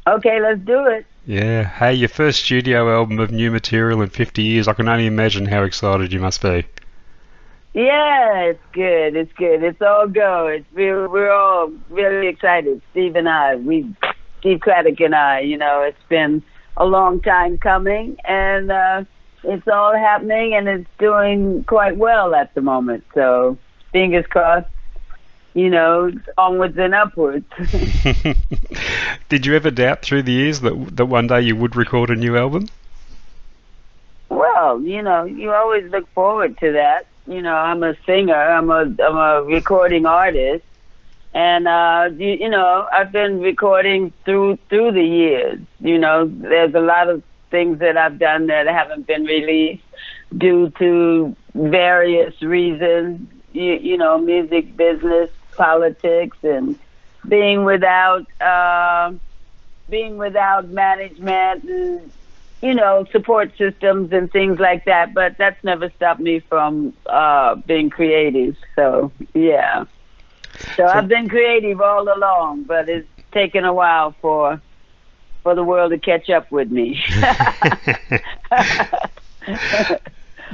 Okay, let's do it. Yeah. Hey, your first studio album of new material in 50 years. I can only imagine how excited you must be. Yeah, it's good. It's good. It's all go. We're all really excited. Steve and I, Steve Craddock and I. It's been a long time coming, and it's all happening, and it's doing quite well at the moment. So fingers crossed. Onwards and upwards. Did you ever doubt through the years that one day you would record a new album? Well, you always look forward to that. I'm a singer. I'm a recording artist, and I've been recording through the years. There's a lot of things that I've done that haven't been released due to various reasons. Music business, politics, and being without management and support systems and things like that. But that's never stopped me from being creative. So yeah. So So I've been creative all along, but it's taken a while for the world to catch up with me.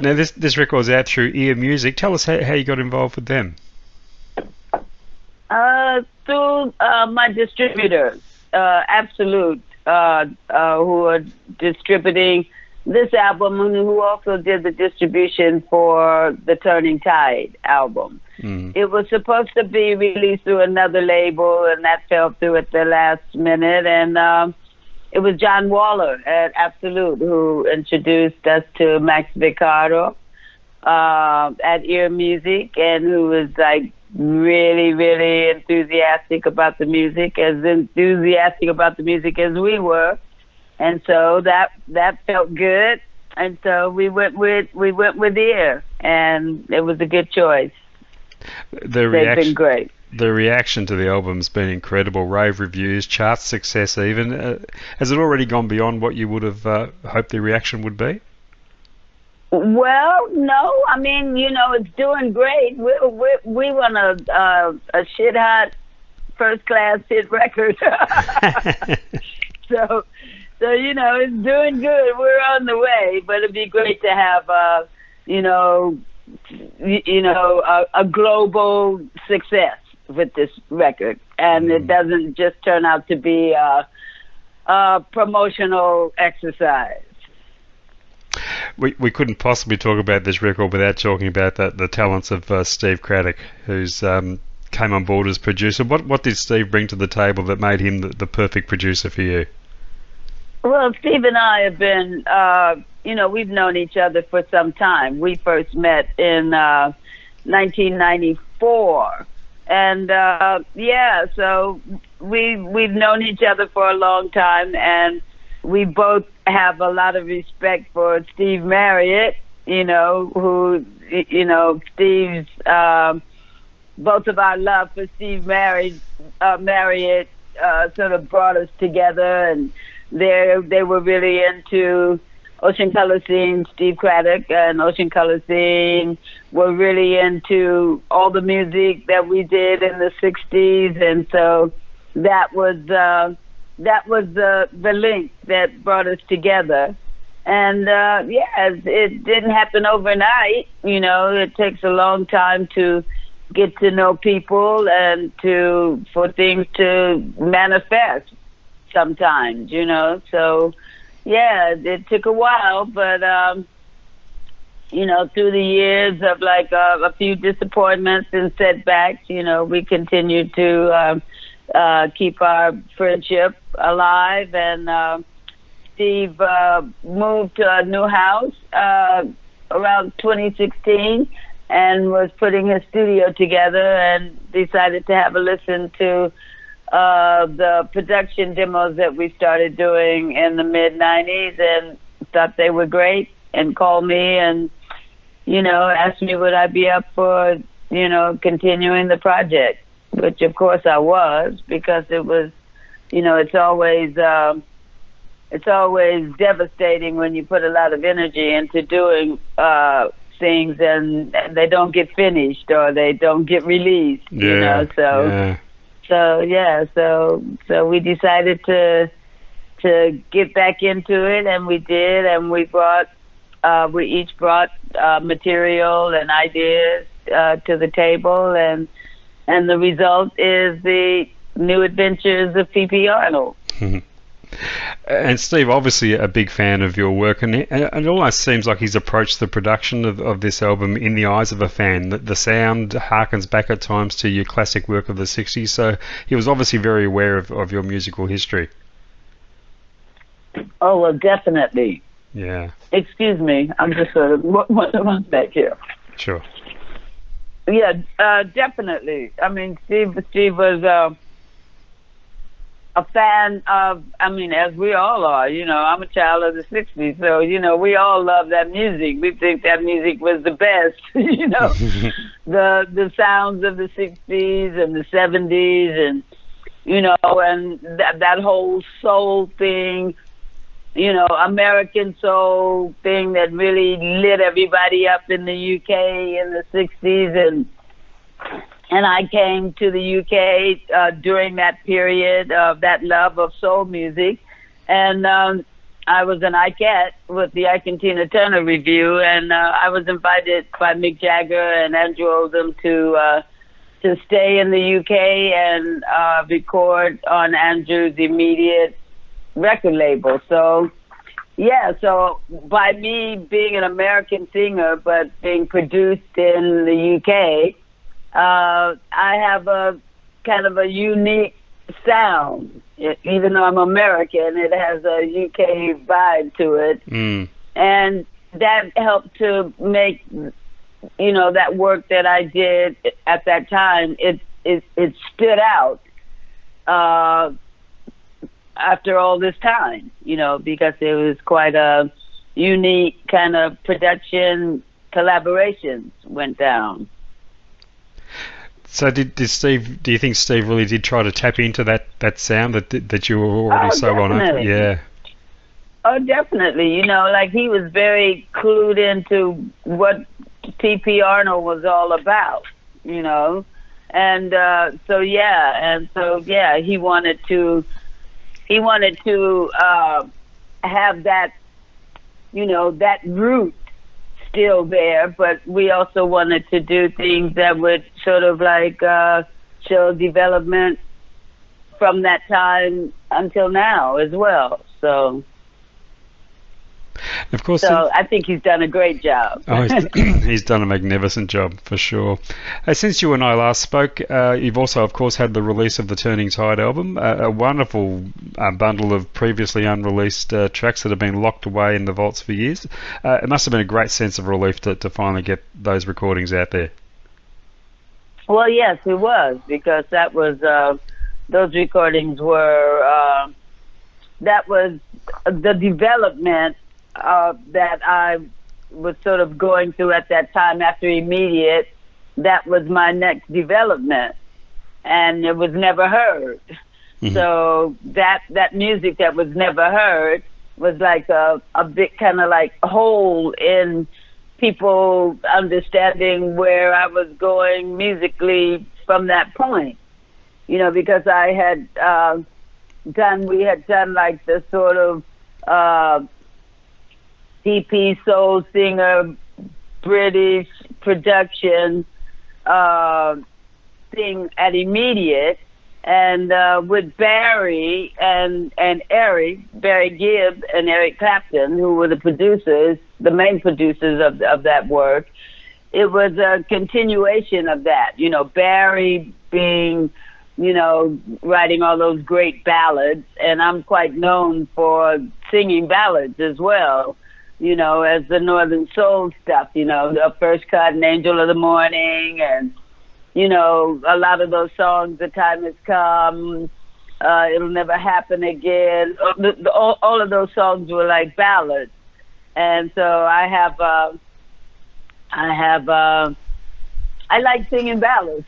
now this record's out through Ear Music. Tell us how you got involved with them. Through my distributors, Absolute, who are distributing this album, and who also did the distribution for the Turning Tide album. Mm. It was supposed to be released through another label, and that fell through at the last minute. And it was John Waller at Absolute who introduced us to Max Vicaro at Ear Music, and who was like really, really enthusiastic about the music, as enthusiastic about the music as we were. And so that felt good. And so we went with Ear, and it was a good choice. The They've been reaction great. the reaction to the album's been incredible. Rave reviews, chart success even. Has it already gone beyond what you would have hoped the reaction would be? Well, no, I mean, it's doing great. We want a shit hot first class hit record. so it's doing good. We're on the way, but it'd be great to have a global success with this record, and it doesn't just turn out to be a promotional exercise. We couldn't possibly talk about this record without talking about the talents of Steve Craddock, who's came on board as producer. What did Steve bring to the table that made him the perfect producer for you? Well, Steve and I have been, we've known each other for some time. We first met in 1994, and so we've known each other for a long time, and we both have a lot of respect for Steve Marriott, Steve's, both of our love for Steve Marriott sort of brought us together, and they were really into Ocean Color Scene. Steve Craddock and Ocean Color Scene were really into all the music that we did in the 60s, and so that was the link that brought us together. And it didn't happen overnight. It takes a long time to get to know people and for things to manifest sometimes, So it took a while, but through the years of like a few disappointments and setbacks, we continued to keep our friendship alive. And Steve moved to a new house around 2016 and was putting his studio together, and decided to have a listen to the production demos that we started doing in the mid-90s, and thought they were great, and called me and asked me would I be up for continuing the project, which of course I was, because it was it's always devastating when you put a lot of energy into doing things and they don't get finished or they don't get released. So we decided to to get back into it, and we did, and we each brought material and ideas to the table, and the result is the New Adventures of P.P. Arnold. And Steve, obviously a big fan of your work, and it almost seems like he's approached the production of this album in the eyes of a fan. The sound harkens back at times to your classic work of the 60s, so he was obviously very aware of your musical history. Oh, well, definitely. Yeah. Excuse me, I'm just sort of one back here. Sure. Yeah, definitely. I mean, Steve was a fan of, I mean, as we all are, you know, I'm a child of the 60s, so, you know, we all love that music. We think that music was the best, you know, the sounds of the 60s and the 70s and, you know, and that whole soul thing, you know, American soul thing that really lit everybody up in the UK in the 60s. And I came to the UK during that period of that love of soul music. And I was an Ikeette with the Ike and Tina Turner Review. And I was invited by Mick Jagger and Andrew Oldham to stay in the UK and record on Andrew's immediate record label. So, yeah, so by me being an American singer but being produced in the UK, I have a kind of a unique sound. Even though I'm American, it has a UK vibe to it. And that helped to make, you know, that work that I did at that time, it stood out after all this time, you know, because it was quite a unique kind of production collaborations went down. So do you think Steve really did try to tap into that sound that you were already so well known? Yeah. Oh, definitely. You know, like he was very clued into what P.P. Arnold was all about, you know. And so he wanted to have that, you know, that root still there, but we also wanted to do things that would sort of like show development from that time until now as well. So, of course. So I think he's done a great job. Oh, he's done a magnificent job for sure. Since you and I last spoke, you've also, of course, had the release of the Turning Tide album, a wonderful bundle of previously unreleased tracks that have been locked away in the vaults for years. It must have been a great sense of relief to finally get those recordings out there. Well, yes, it was, because that was those recordings were that was the development that I was sort of going through at that time after Immediate. That was my next development, and it was never heard. Mm-hmm. So that music that was never heard was like a big kind of like hole in people understanding where I was going musically from that point. You know, because I had we had done like the sort of P.P. soul singer British production thing at Immediate, and with Barry and Eric, Barry Gibb and Eric Clapton, who were the producers, the main producers of that work. It was a continuation of that. You know, Barry being, you know, writing all those great ballads, and I'm quite known for singing ballads as well, you know, as the Northern Soul stuff, you know, the First Cut and Angel of the Morning, and, you know, a lot of those songs, The Time Has Come, It'll Never Happen Again, all of those songs were like ballads. And so I like singing ballads,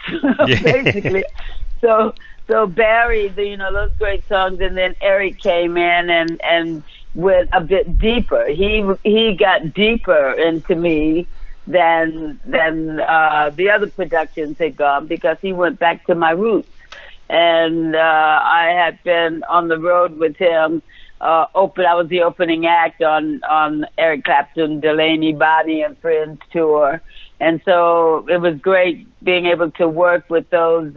basically. So Barry, you know, those great songs, and then Eric came in and went a bit deeper. He got deeper into me than the other productions had gone, because he went back to my roots. And I had been on the road with him I was the opening act on Eric Clapton, Delaney, Bonnie and Friends tour, and so it was great being able to work with those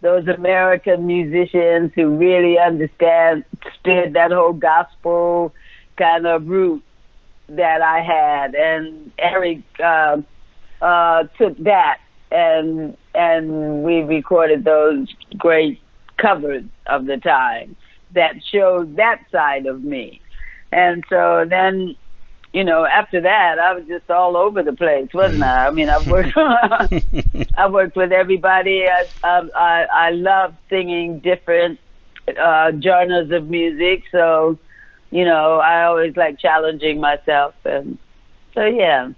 American musicians who really understood that whole gospel kind of root that I had, and Eric took that and we recorded those great covers of the time that showed that side of me. And so then, after that, I was just all over the place, wasn't I? I mean, I worked with everybody. I love singing different genres of music, so I always like challenging myself, and so yeah.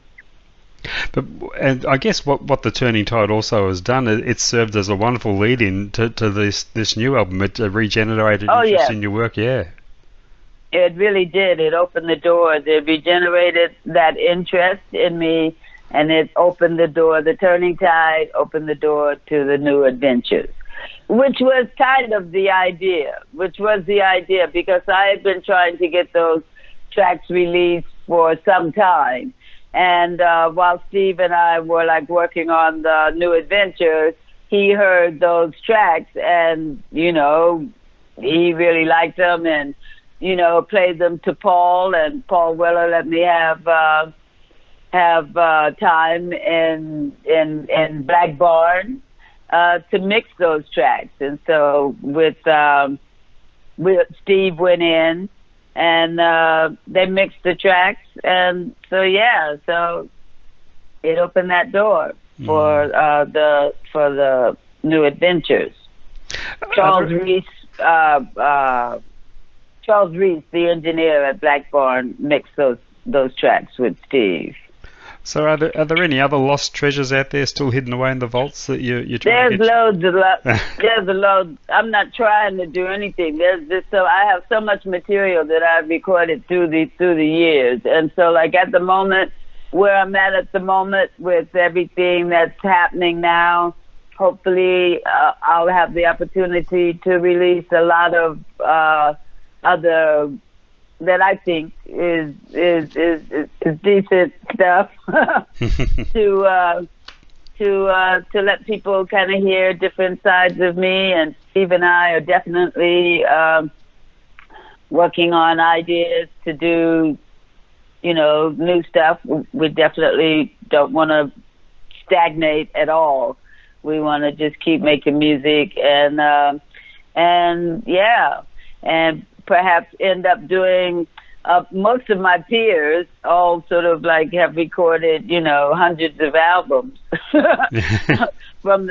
And I guess what the Turning Tide also has done, it served as a wonderful lead-in to this new album. It regenerated interest in your work, yeah. It really did. It opened the door. It regenerated that interest in me, and it opened the door. The Turning Tide opened the door to the new adventures, which was kind of the idea, because I had been trying to get those tracks released for some time. And while Steve and I were working on the new adventures, he heard those tracks and, he really liked them and, played them to Paul, and Paul Weller let me have time in Black Barn to mix those tracks. And so with Steve went in, and they mixed the tracks, and so it opened that door for the new adventures. Charles Reese, the engineer at Black Barn, mixed those tracks with Steve. So are there any other lost treasures out there still hidden away in the vaults that you're trying to get? There's a load. I'm not trying to do anything. I have so much material that I've recorded through the years, and so at the moment, where I'm at the moment with everything that's happening now, hopefully I'll have the opportunity to release a lot of other that I think is decent stuff to let people kind of hear different sides of me. And Steve and I are definitely working on ideas to do, new stuff. We definitely don't want to stagnate at all. We want to just keep making music and perhaps end up doing most of my peers all sort of have recorded, hundreds of albums from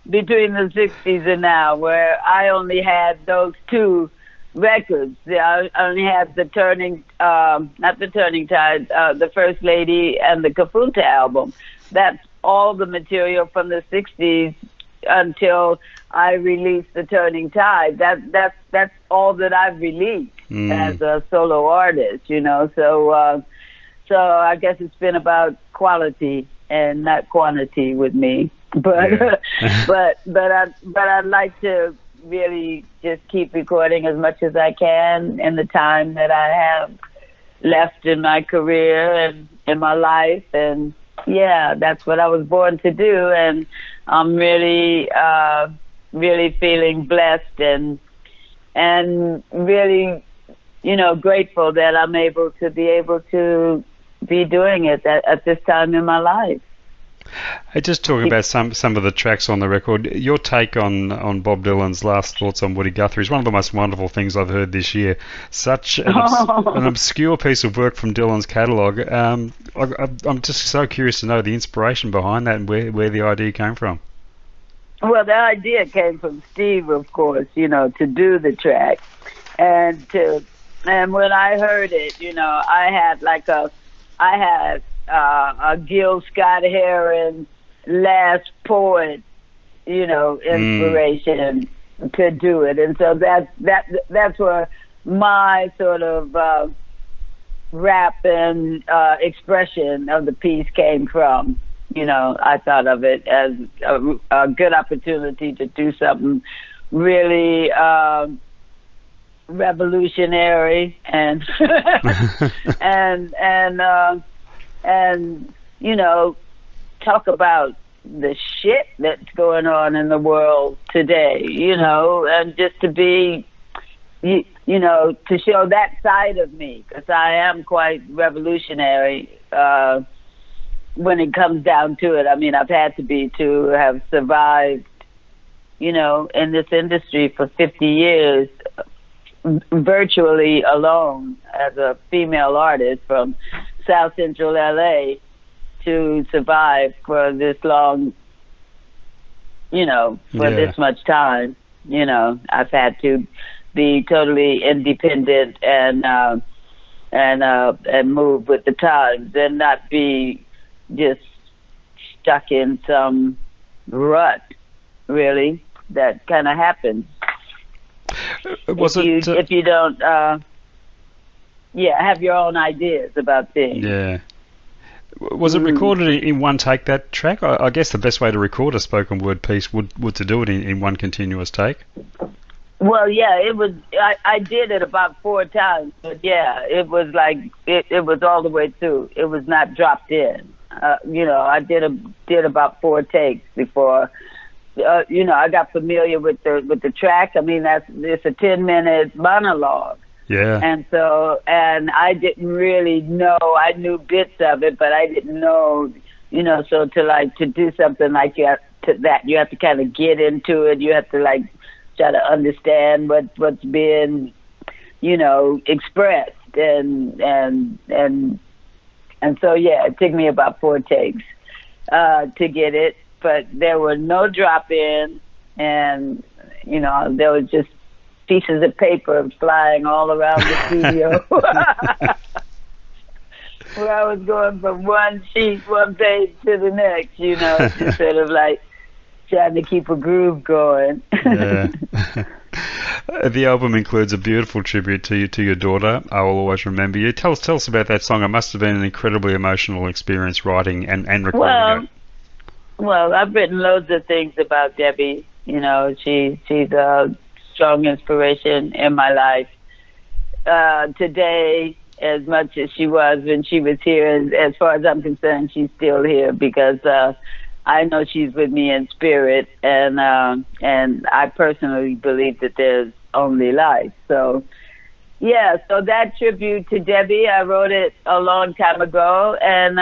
between the 60s and now, where I only had those two records. I only had the not the Turning Tide, the First Lady and the Kafunta album. That's all the material from the 60s until I released the Turning Tide. That's all that I've released as a solo artist, So I guess it's been about quality and not quantity with me. But I'd like to really just keep recording as much as I can in the time that I have left in my career and in my life. And that's what I was born to do, and I'm really feeling blessed and really, grateful that I'm able to be doing it at this time in my life. Hey, just talking about some of the tracks on the record, your take on Bob Dylan's Last Thoughts on Woody Guthrie is one of the most wonderful things I've heard this year. Such an obscure piece of work from Dylan's catalogue. I'm just so curious to know the inspiration behind that and where the idea came from. Well, the idea came from Steve, of course, to do the track. And when I heard it, I had a Gil Scott-Heron Last Poet, inspiration to do it. And so that's where my sort of rap and expression of the piece came from. I thought of it as a good opportunity to do something really revolutionary and and you know, talk about the shit that's going on in the world today, you know, and just to be, you know, to show that side of me, because I am quite revolutionary when it comes down to it. I mean, I've had to be to have survived, you know, in this industry for 50 years, virtually alone as a female artist from South Central LA, to survive for this long, you know, for this much time. You know, I've had to be totally independent and move with the times and not be just stuck in some rut, really, that kind of happens. If you don't have your own ideas about things. Yeah. Was it recorded in one take, that track? I guess the best way to record a spoken word piece would to do it in one continuous take. Well, yeah, it was. I did it about 4 times, but yeah, it was like it was all the way through. It was not dropped in. You know, I did about 4 takes before. You know, I got familiar with the track. I mean, it's a 10-minute monologue. Yeah. And so, and I didn't really know. I knew bits of it, but I didn't know. You know, so to do something like that, you have to kind of get into it. You have to like try to understand what's being, you know, expressed, and so yeah, it took me about 4 takes to get it. But there were no drop-in, and, you know, there was just pieces of paper flying all around the studio. Where I was going from one page to the next, you know, just sort of like trying to keep a groove going. Yeah. The album includes a beautiful tribute to your daughter, I Will Always Remember You. Tell us about that song. It must have been an incredibly emotional experience writing and recording it. Well, I've written loads of things about Debbie. You know, she's a strong inspiration in my life. Today, as much as she was when she was here, as far as I'm concerned, she's still here because I know she's with me in spirit, and I personally believe that there's only life. So, yeah, so that tribute to Debbie, I wrote it a long time ago, and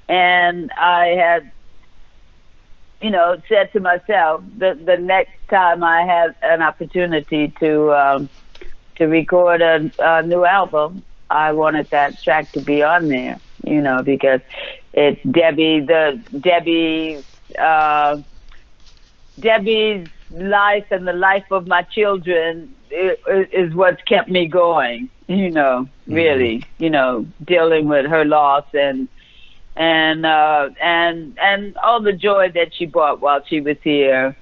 I had, you know, said to myself that the next time I have an opportunity to record a new album, I wanted that track to be on there, you know, because it's Debbie's life and the life of my children is what's kept me going, you know, really, you know, dealing with her loss and all the joy that she brought while she was here,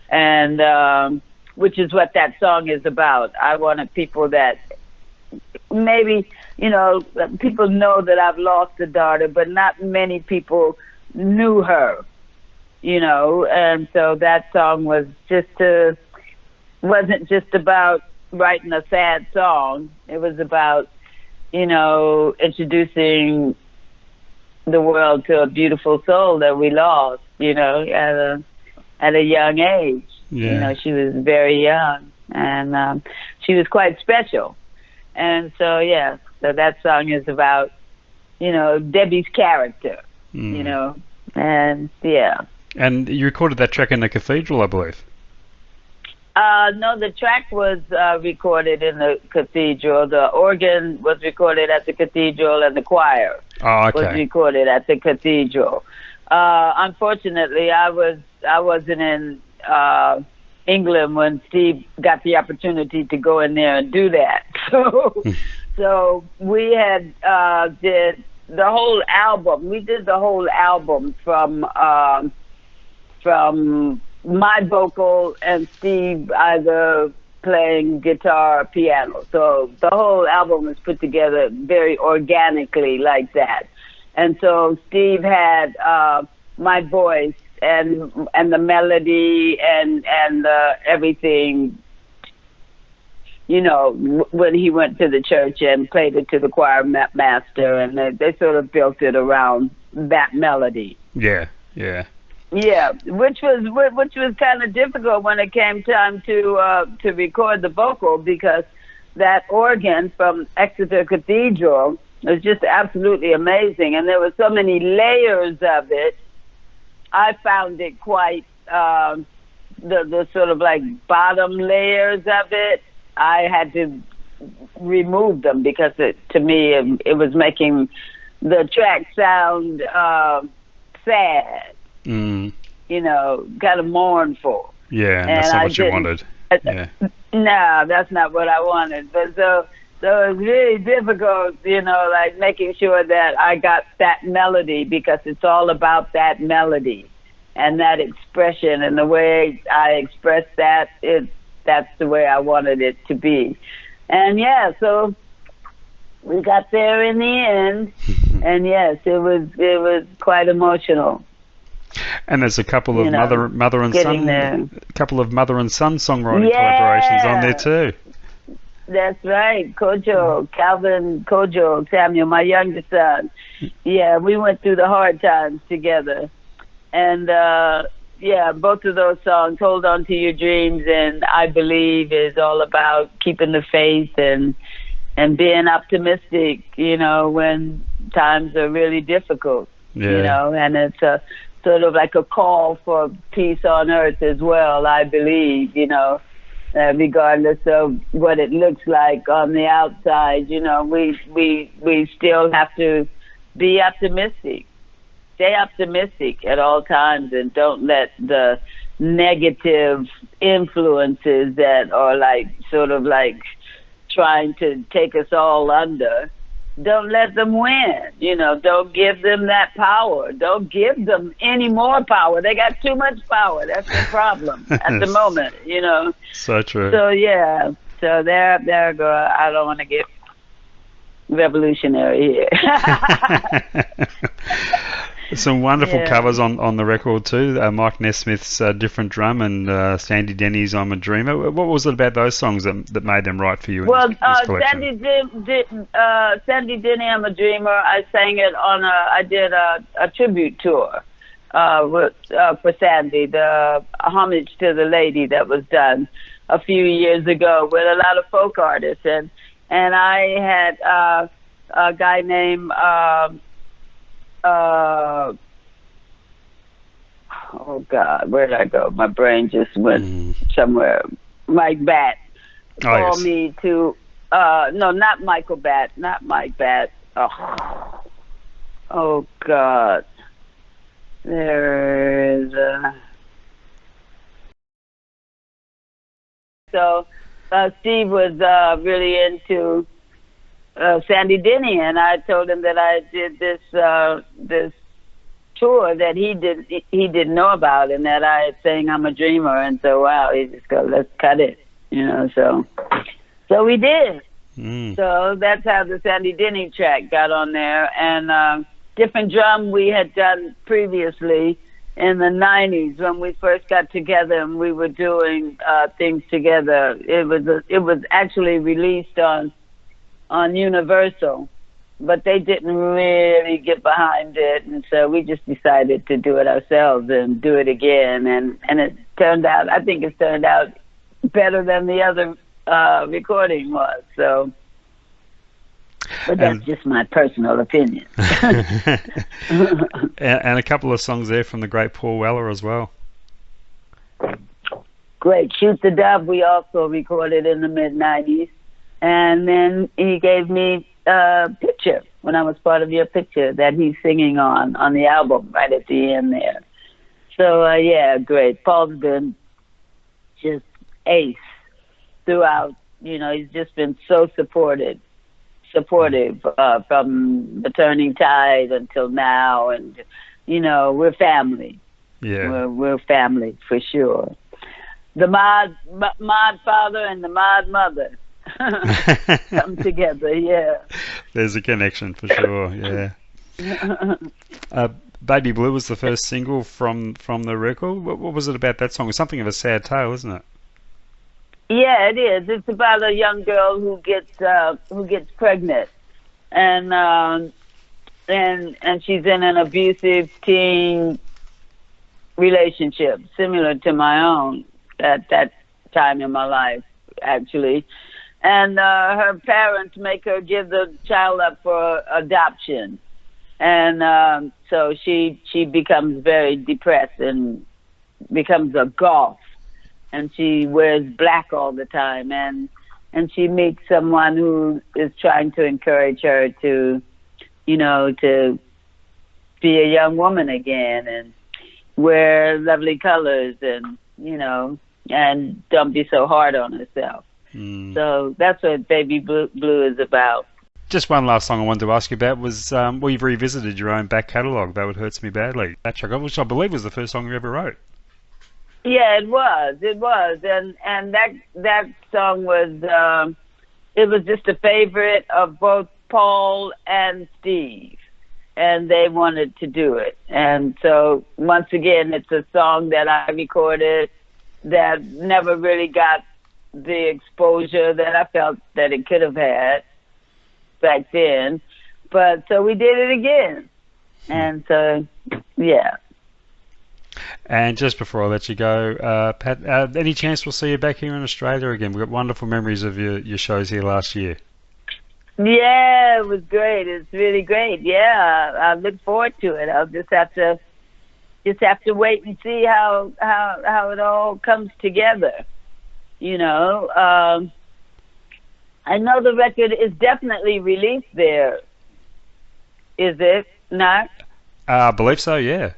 and which is what that song is about. I wanted people that maybe, you know, people know that I've lost a daughter, but not many people knew her, you know, and so that song wasn't just about writing a sad song. It was about, you know, introducing the world to a beautiful soul that we lost, you know, at a young age. Yeah. You know, she was very young, and she was quite special. And so, yeah, so that song is about, you know, Debbie's character, you know, and yeah. And you recorded that track in the Cathedral, I believe. No, the track was recorded in the Cathedral. The organ was recorded at the Cathedral, and the choir was recorded at the Cathedral. Unfortunately, I wasn't in England when Steve got the opportunity to go in there and do that. So we had did the whole album. We did the whole album from my vocal and Steve either playing guitar or piano. So the whole album was put together very organically like that. And so Steve had my voice and the melody and everything, when he went to the church and played it to the choir master, and they sort of built it around that melody. Yeah, yeah. Yeah, which was kind of difficult when it came time to record the vocal, because that organ from Exeter Cathedral was just absolutely amazing, and there were so many layers of it. I found it quite the sort of like bottom layers of it. I had to remove them because to me it was making the track sound sad. Kind of mournful. Yeah, and that's not what you wanted. Yeah. No, that's not what I wanted. But so it was really difficult, like making sure that I got that melody, because it's all about that melody and that expression, and the way I express that's the way I wanted it to be. And yeah, so we got there in the end, and yes, it was quite emotional. And there's a couple of mother and son, songwriting collaborations on there too. That's right, Calvin Kojo, Samuel, my youngest son. Yeah, we went through the hard times together, and both of those songs, "Hold On to Your Dreams" and "I Believe," is all about keeping the faith and being optimistic, when times are really difficult. And it's a sort of like a call for peace on earth as well, I believe, regardless of what it looks like on the outside. We still have to be optimistic. Stay optimistic at all times, and don't let the negative influences that are sort of trying to take us all under, don't let them win. Don't give them that power. Don't give them any more power. They got too much power. That's the problem at the moment, So true. So yeah. So there go. I don't want to get revolutionary here. Some wonderful covers on the record too. Mike Nesmith's "Different Drum" and Sandy Denny's "I'm a Dreamer." What was it about those songs that made them right for you? Well, in this collection? Sandy Denny, "I'm a Dreamer." I sang it on I did a tribute tour for Sandy, the homage to the lady that was done a few years ago with a lot of folk artists, and I had a guy named oh God, where did I go? My brain just went somewhere. Mike Batt called me to no, not Michael Batt, not Mike Batt. Oh God, there is so Steve was really into Sandy Denny, and I told him that I did this tour that he didn't know about, and that I sang "I'm a Dreamer," and so wow, he just go, "Let's cut it," so we did. So that's how the Sandy Denny track got on there. And Different Drum we had done previously in the 90s when we first got together and we were doing things together. It was actually released on Universal, but they didn't really get behind it, and so we just decided to do it ourselves and do it again, and it turned out, I think it's turned out better than the other recording was. So, but that's just my personal opinion. And a couple of songs there from the great Paul Weller as well. Great. "Shoot the Dove" we also recorded in the mid-90s. And then he gave me a picture when I was part of your picture that he's singing on the album right at the end there. So, yeah, great. Paul's been just ace throughout. He's just been so supportive from the Turning Tide until now. And, we're family. Yeah. We're family for sure. The mod father and the mod mother come together, yeah. There's a connection for sure, yeah. Baby Blue was the first single from the record. What was it about that song? It's something of a sad tale, isn't it? Yeah, it is. It's about a young girl who gets pregnant, and and she's in an abusive teen relationship, similar to my own at that time in my life, actually. And her parents make her give the child up for adoption, and so she becomes very depressed and becomes a goth, and she wears black all the time, and she meets someone who is trying to encourage her to, to be a young woman again and wear lovely colors, and and don't be so hard on herself. So that's what Baby Blue is about. Just one last song I wanted to ask you about was, you've revisited your own back catalogue, Though It Hurts Me Badly, that track, which I believe was the first song you ever wrote. Yeah, it was, and that song was, it was just a favorite of both Paul and Steve, and they wanted to do it. And so once again, it's a song that I recorded that never really got the exposure that I felt that it could have had back then. But so we did it again. And so, yeah. And just before I let you go, Pat, any chance we'll see you back here in Australia again? We've got wonderful memories of your shows here last year. Yeah, it was great. It's really great. Yeah, I look forward to it. I'll just have to wait and see how it all comes together. I know the record is definitely released there. Is it not? I believe so. Yeah.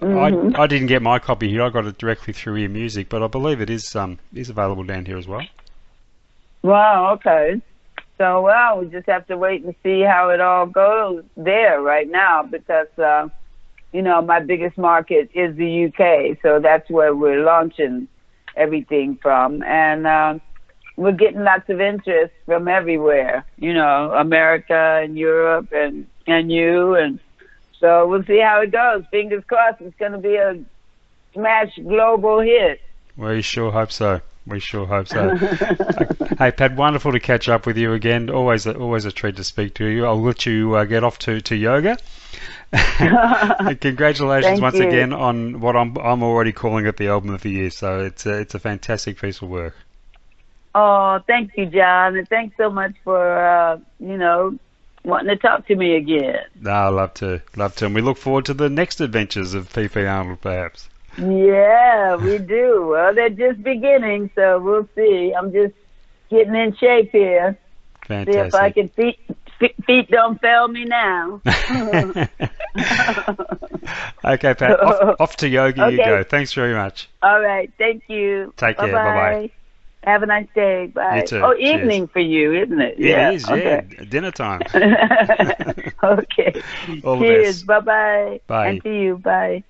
Mm-hmm. I didn't get my copy here. I got it directly through Ear Music, but I believe it is available down here as well. Wow. Okay. So we just have to wait and see how it all goes there right now, because my biggest market is the UK, so that's where we're launching everything from, and we're getting lots of interest from everywhere. America and Europe and you and. So we'll see how it goes. Fingers crossed it's going to be a smash global hit. We sure hope so. Hey, Pat, wonderful to catch up with you again. Always a treat to speak to you. I'll let you get off to yoga. Congratulations once again on what I'm already calling it the album of the year. So it's a fantastic piece of work. Oh, thank you, John, and thanks so much for wanting to talk to me again. No, I love to, and we look forward to the next adventures of P.P Arnold, perhaps. Yeah, we do. Well, they're just beginning, so we'll see. I'm just getting in shape here. Fantastic. See if I can feet don't fail me now. Okay, Pat. Off to yoga you go. Thanks very much. All right. Thank you. Take care. Bye-bye. Have a nice day. Bye. You too. Oh, evening for you, isn't it? Yeah, it is. Okay. Yeah, dinner time. Okay. All the Cheers. best. Bye-bye. Bye. And to you. Bye.